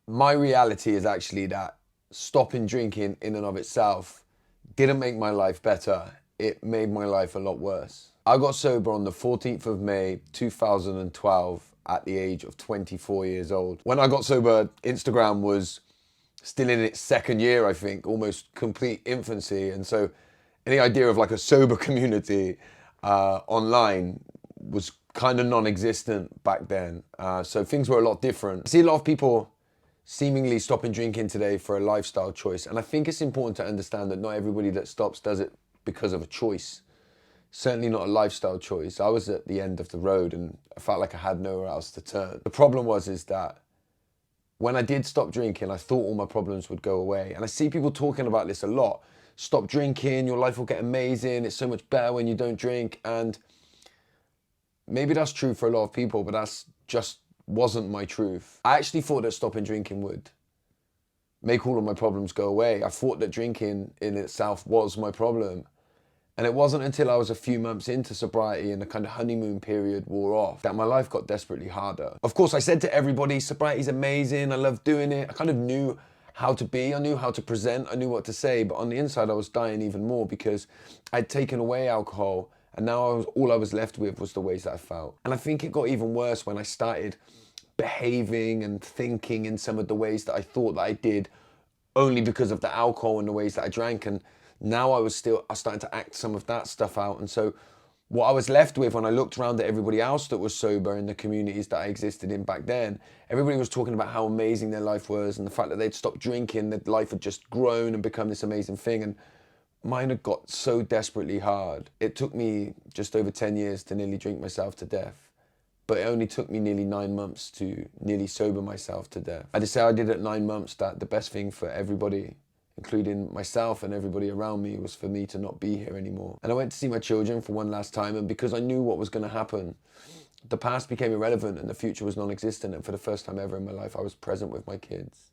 My reality is actually that stopping drinking in and of itself didn't make my life better. It made my life a lot worse. I got sober on the 14th of May, 2012 at the age of 24 years old. When I got sober, Instagram was still in its second year, I think, almost complete infancy. And so any idea of like a sober community online was kind of non-existent back then. So things were a lot different. I see a lot of people seemingly stopping drinking today for a lifestyle choice. And I think it's important to understand that not everybody that stops does it because of a choice. Certainly not a lifestyle choice. I was at the end of the road and I felt like I had nowhere else to turn. The problem is that when I did stop drinking, I thought all my problems would go away. And I see people talking about this a lot. Stop drinking, your life will get amazing. It's so much better when you don't drink. And maybe that's true for a lot of people, but that's just wasn't my truth. I actually thought that stopping drinking would make all of my problems go away. I thought that drinking in itself was my problem. And it wasn't until I was a few months into sobriety and the kind of honeymoon period wore off that my life got desperately harder. Of course, I said to everybody, sobriety's amazing, I love doing it. I kind of knew how to be, I knew how to present, I knew what to say, but on the inside I was dying even more because I'd taken away alcohol and now all I was left with was the ways that I felt. And I think it got even worse when I started behaving and thinking in some of the ways that I thought that I did only because of the alcohol and the ways that I drank. And now I was starting to act some of that stuff out. And so what I was left with when I looked around at everybody else that was sober in the communities that I existed in back then, everybody was talking about how amazing their life was and the fact that they'd stopped drinking, that life had just grown and become this amazing thing. And mine had got so desperately hard. It took me just over 10 years to nearly drink myself to death. But it only took me nearly 9 months to nearly sober myself to death. I decided at 9 months that the best thing for everybody, including myself and everybody around me, was for me to not be here anymore. And I went to see my children for one last time, and because I knew what was going to happen, the past became irrelevant and the future was non-existent. And for the first time ever in my life, I was present with my kids.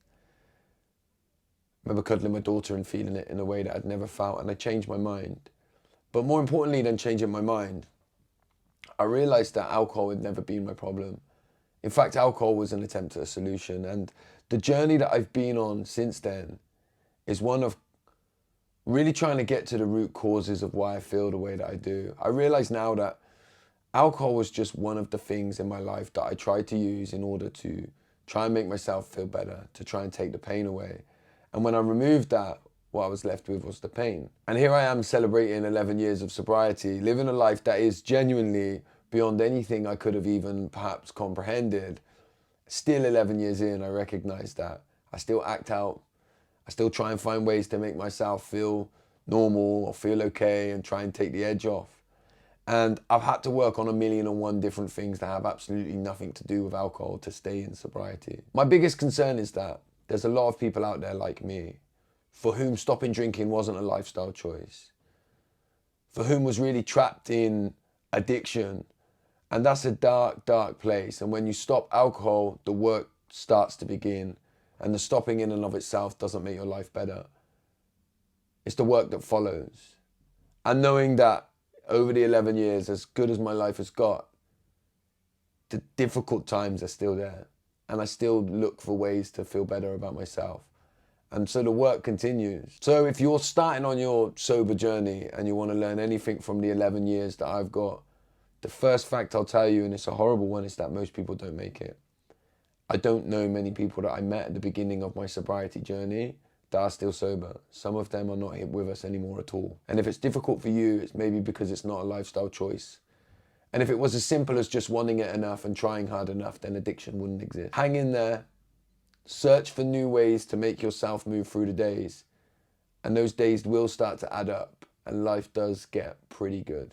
I remember cuddling my daughter and feeling it in a way that I'd never felt, and I changed my mind. But more importantly than changing my mind, I realized that alcohol had never been my problem. In fact, alcohol was an attempt at a solution. And the journey that I've been on since then is one of really trying to get to the root causes of why I feel the way that I do. I realize now that alcohol was just one of the things in my life that I tried to use in order to try and make myself feel better, to try and take the pain away. And when I removed that, what I was left with was the pain. And here I am celebrating 11 years of sobriety, living a life that is genuinely beyond anything I could have even perhaps comprehended. Still 11 years in, I recognize that. I still act out. I still try and find ways to make myself feel normal or feel okay and try and take the edge off. And I've had to work on 1,000,001 different things that have absolutely nothing to do with alcohol to stay in sobriety. My biggest concern is that there's a lot of people out there like me for whom stopping drinking wasn't a lifestyle choice, for whom was really trapped in addiction. And that's a dark, dark place. And when you stop alcohol, the work starts to begin. And the stopping in and of itself doesn't make your life better. It's the work that follows. And knowing that over the 11 years, as good as my life has got, the difficult times are still there. And I still look for ways to feel better about myself. And so the work continues. So if you're starting on your sober journey and you want to learn anything from the 11 years that I've got, the first fact I'll tell you, and it's a horrible one, is that most people don't make it. I don't know many people that I met at the beginning of my sobriety journey that are still sober. Some of them are not here with us anymore at all. And if it's difficult for you, it's maybe because it's not a lifestyle choice. And if it was as simple as just wanting it enough and trying hard enough, then addiction wouldn't exist. Hang in there. Search for new ways to make yourself move through the days. And those days will start to add up and life does get pretty good.